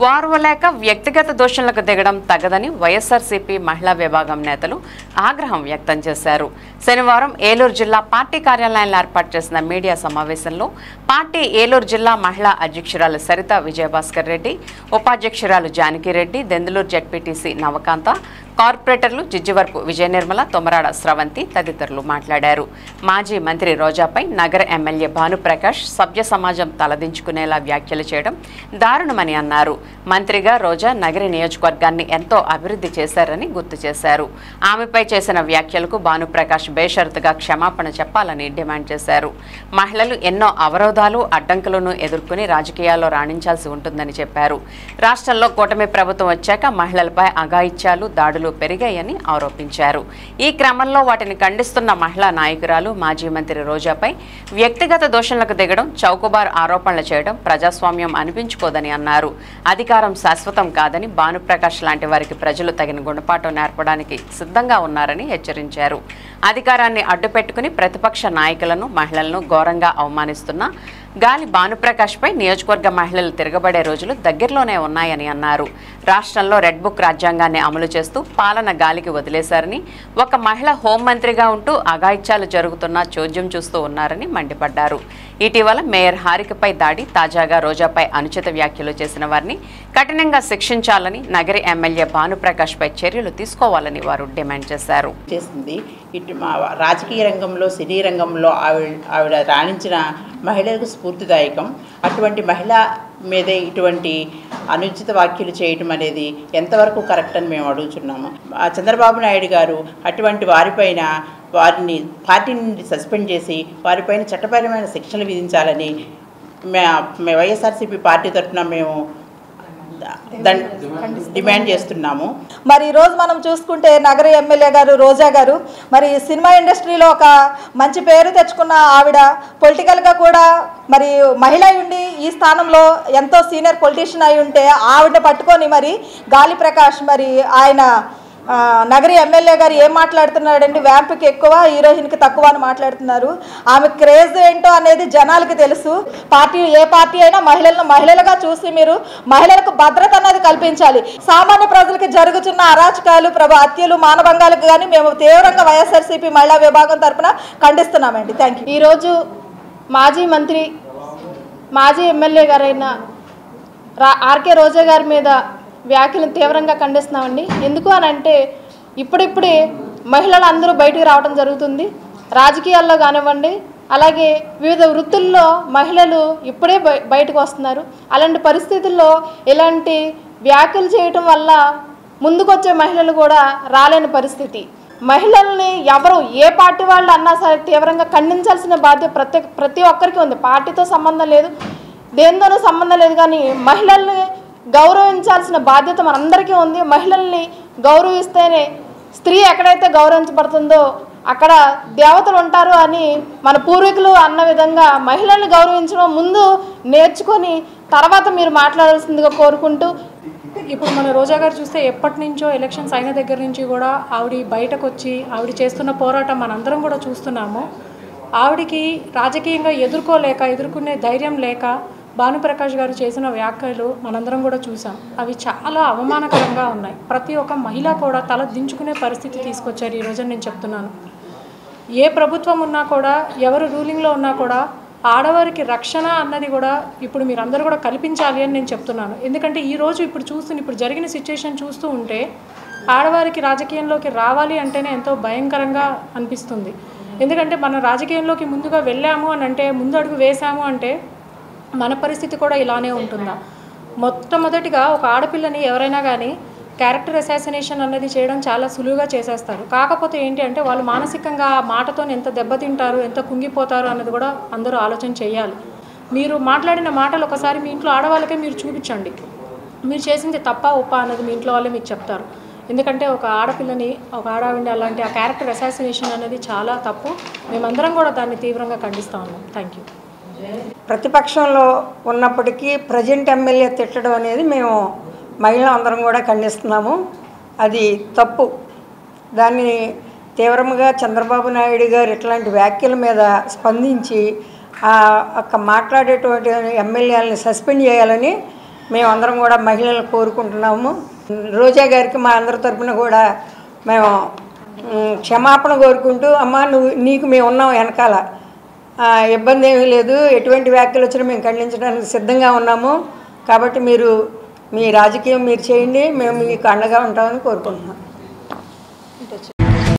వార్వలేక వ్యక్తిగత దోషణలకు దిగడం తగదని వైఎస్ఆర్సీపీ మహిళా విభాగం నేతలు ఆగ్రహం వ్యక్తం చేశారు. శనివారం ఏలూరు జిల్లా పార్టీ కార్యాలయంలో ఏర్పాటు చేసిన మీడియా సమావేశంలో పార్టీ ఏలూరు జిల్లా మహిళా అధ్యక్షురాలు సరిత విజయభాస్కర్ రెడ్డి, ఉపాధ్యక్షురాలు జానకిరెడ్డి, దెందులూరు జెడ్పీటీసీ నవకాంత, కార్పొరేటర్లు జిజ్జివర్పు విజయ నిర్మల, తొమరాడ స్రవంతి తదితరులు మాట్లాడారు. మాజీ మంత్రి రోజాపై నగర ఎమ్మెల్యే భానుప్రకాష్ సభ్య సమాజం తలదించుకునేలా వ్యాఖ్యలు చేయడం దారుణమని అన్నారు. మంత్రిగా రోజా నగరి నియోజకవర్గాన్ని ఎంతో అభివృద్ధి చేశారని గుర్తు చేశారు. ఆమెపై చేసిన వ్యాఖ్యలకు భానుప్రకాష్ బేషరతుగా క్షమాపణ చెప్పాలని డిమాండ్ చేశారు. మహిళలు ఎన్నో అవరోధాలు, అడ్డంకులను ఎదుర్కొని రాజకీయాల్లో రాణించాల్సి ఉంటుందని చెప్పారు. రాష్ట్రంలో కూటమి ప్రభుత్వం వచ్చాక మహిళలపై అఘాయిత్యాలు, దాడులు పెరిగాయని ఆరోపించారు. ఈ క్రమంలో వాటిని ఖండిస్తున్న మహిళా నాయకురాలు మాజీ మంత్రి రోజాపై వ్యక్తిగత దోషణలకు దిగడం, చౌకబార్ ఆరోపణలు చేయడం ప్రజాస్వామ్యం అనిపించుకోదని అన్నారు. అధికారం శాశ్వతం కాదని, భానుప్రకాష్ లాంటి వారికి ప్రజలు తగిన గుణపాఠం నేర్పడానికి సిద్ధంగా ఉన్నారని హెచ్చరించారు. అధికారాన్ని అడ్డుపెట్టుకుని ప్రతిపక్ష నాయకులను, మహిళలను ఘోరంగా అవమానిస్తున్న గాలి భానుప్రకాష్పై నియోజకవర్గ మహిళలు తిరగబడే రోజులు దగ్గరలోనే ఉన్నాయని అన్నారు. రాష్ట్రంలో రెడ్ బుక్ రాజ్యాంగాన్ని అమలు చేస్తూ పాలన గాలికి వదిలేశారని, ఒక మహిళ హోంమంత్రిగా ఉంటూ అఘాయిత్యాలు జరుగుతున్నా చోద్యం చూస్తూ ఉన్నారని మండిపడ్డారు. ఇటీవల మేయర్ హారికపై దాడి, తాజాగా రోజాపై అనుచిత వ్యాఖ్యలు చేసిన వారిని కఠినంగా శిక్షించాలని, నగరి ఎమ్మెల్యే భానుప్రకాష్పై చర్యలు తీసుకోవాలని వారు డిమాండ్ చేశారు. రాజకీయ రంగంలో, సినీ రంగంలో ఆవిడ రాణించిన మహిళలకు స్ఫూర్తిదాయకం. అటువంటి మహిళ మీదే ఇటువంటి అనుచిత వ్యాఖ్యలు చేయటం అనేది ఎంతవరకు కరెక్ట్ అని మేము అడుగుతున్నాము. చంద్రబాబు నాయుడు గారు అటువంటి వారిని పార్టీ నుండి సస్పెండ్ చేసి వారిపైన చట్టపరమైన శిక్షలు విధించాలని వైఎస్ఆర్సీపీ పార్టీ తరఫున మేము డిమాండ్ చేస్తున్నాము. మరి ఈరోజు మనం చూసుకుంటే నగర ఎమ్మెల్యే గారు రోజా గారు మరి సినిమా ఇండస్ట్రీలో ఒక మంచి పేరు తెచ్చుకున్న ఆవిడ పొలిటికల్గా కూడా మరి మహిళ ఉండి ఈ స్థానంలో ఎంతో సీనియర్ పొలిటీషియన్ అయి ఉంటే ఆవిడ పట్టుకొని మరి గాలి ప్రకాష్ మరి ఆయన నగరి ఎమ్మెల్యే గారు ఏం మాట్లాడుతున్నాడండి, వ్యాంప్కి ఎక్కువ హీరోయిన్కి తక్కువ అని మాట్లాడుతున్నారు. ఆమె క్రేజ్ ఏంటో అనేది జనాలకి తెలుసు. ఏ పార్టీ అయినా మహిళలను మహిళలుగా చూసి మీరు మహిళలకు భద్రత అనేది కల్పించాలి. సామాన్య ప్రజలకి జరుగుతున్న అరాచకాలు, హత్యలు, మానభంగాలకు కానీ మేము తీవ్రంగా వైఎస్ఆర్సీపీ మహిళా విభాగం తరఫున ఖండిస్తున్నామండి. Thank you. ఈరోజు మాజీ మంత్రి, మాజీ ఎమ్మెల్యే గారైన ఆర్కే రోజా గారి మీద వ్యాఖ్యలను తీవ్రంగా ఖండిస్తున్నామండి. ఎందుకు అని అంటే ఇప్పుడిప్పుడే మహిళలు అందరూ బయటికి రావడం జరుగుతుంది. రాజకీయాల్లో కానివ్వండి, అలాగే వివిధ వృత్తుల్లో మహిళలు ఇప్పుడే బయటకు వస్తున్నారు. అలాంటి పరిస్థితుల్లో ఇలాంటి వ్యాఖ్యలు చేయటం వల్ల ముందుకొచ్చే మహిళలు కూడా రాలేని పరిస్థితి. మహిళల్ని ఎవరు ఏ పార్టీ వాళ్ళు అన్నా సరే తీవ్రంగా ఖండించాల్సిన బాధ్యత ప్రతి ఒక్కరికి ఉంది. పార్టీతో సంబంధం లేదు, దేనితోనూ సంబంధం లేదు, కానీ మహిళల్ని గౌరవించాల్సిన బాధ్యత మనందరికీ ఉంది. మహిళల్ని గౌరవిస్తేనే స్త్రీ ఎక్కడైతే గౌరవించబడుతుందో అక్కడ దేవతలు ఉంటారు అని మన పూర్వీకులు అన్న విధంగా మహిళల్ని గౌరవించడం ముందు నేర్చుకొని తర్వాత మీరు మాట్లాడాల్సిందిగా కోరుకుంటూ, ఇప్పుడు మన రోజా గారు చూస్తే ఎప్పటి నుంచో ఎలక్షన్స్ అయిన దగ్గర నుంచి కూడా ఆవిడ బయటకు వచ్చి ఆవిడ చేస్తున్న పోరాటం మనందరం కూడా చూస్తున్నాము. ఆవిడికి రాజకీయంగా ఎదుర్కొనే ధైర్యం లేక భానుప్రకాష్ గారు చేసిన వ్యాఖ్యలు మనందరం కూడా చూసాం. అవి చాలా అవమానకరంగా ఉన్నాయి. ప్రతి ఒక్క మహిళ కూడా తల దించుకునే పరిస్థితి తీసుకొచ్చారు ఈరోజు నేను చెప్తున్నాను. ఏ ప్రభుత్వం ఉన్నా కూడా, ఎవరు రూలింగ్లో ఉన్నా కూడా ఆడవారికి రక్షణ అన్నది కూడా ఇప్పుడు మీరందరూ కూడా కల్పించాలి అని నేను చెప్తున్నాను. ఎందుకంటే ఈరోజు ఇప్పుడు జరిగిన సిచ్యుయేషన్ చూస్తూ ఉంటే ఆడవారికి రాజకీయంలోకి రావాలి అంటేనే ఎంతో భయంకరంగా అనిపిస్తుంది. ఎందుకంటే మనం రాజకీయంలోకి ముందుగా వెళ్ళాము అని అంటే, ముందు అడుగు వేసాము అంటే మన పరిస్థితి కూడా ఇలానే ఉంటుందా? మొట్టమొదటిగా ఒక ఆడపిల్లని ఎవరైనా కానీ క్యారెక్టర్ అసాసినేషన్ అన్నది చేయడం చాలా సులువుగా చేసేస్తారు. కాకపోతే ఏంటి అంటే వాళ్ళు మానసికంగా ఆ మాటతో ఎంత దెబ్బతింటారు, ఎంత కుంగిపోతారు అన్నది కూడా అందరూ ఆలోచన చేయాలి. మీరు మాట్లాడిన మాటలు ఒకసారి మీ ఇంట్లో ఆడవాళ్ళకే మీరు చూపించండి. మీరు చేసింది తప్పా ఒప్పా అన్నది మీ ఇంట్లో వాళ్ళే మీకు చెప్తారు. ఎందుకంటే ఒక ఆడపిల్లని, ఒక ఆడవిడ అలాంటి ఆ క్యారెక్టర్ అసాసినేషన్ అనేది చాలా తప్పు. మేమందరం కూడా దాన్ని తీవ్రంగా ఖండిస్తూ ఉన్నాం. Thank you. ప్రతిపక్షంలో ఉన్నప్పటికీ ప్రజెంట్ ఎమ్మెల్యే తిట్టడం అనేది మేము మహిళలు అందరం కూడా ఖండిస్తున్నాము. అది తప్పు. దాన్ని తీవ్రంగా చంద్రబాబు నాయుడు గారు ఇట్లాంటి వ్యాఖ్యల మీద స్పందించి మాట్లాడేటువంటి ఎమ్మెల్యేలని సస్పెండ్ చేయాలని మేమందరం కూడా మహిళలు కోరుకుంటున్నాము. రోజా గారికి మా అందరి తరపున కూడా మేము క్షమాపణ కోరుకుంటూ, అమ్మ నీకు మేము ఉన్నాం వెనకాల, ఇబ్బంది ఏమీ లేదు, ఎటువంటి వ్యాఖ్యలు వచ్చినా మేము ఖండించడానికి సిద్ధంగా ఉన్నాము. కాబట్టి మీరు మీ రాజకీయం మీరు చేయండి, మేము మీకు అండగా ఉంటామని కోరుకుంటున్నాం.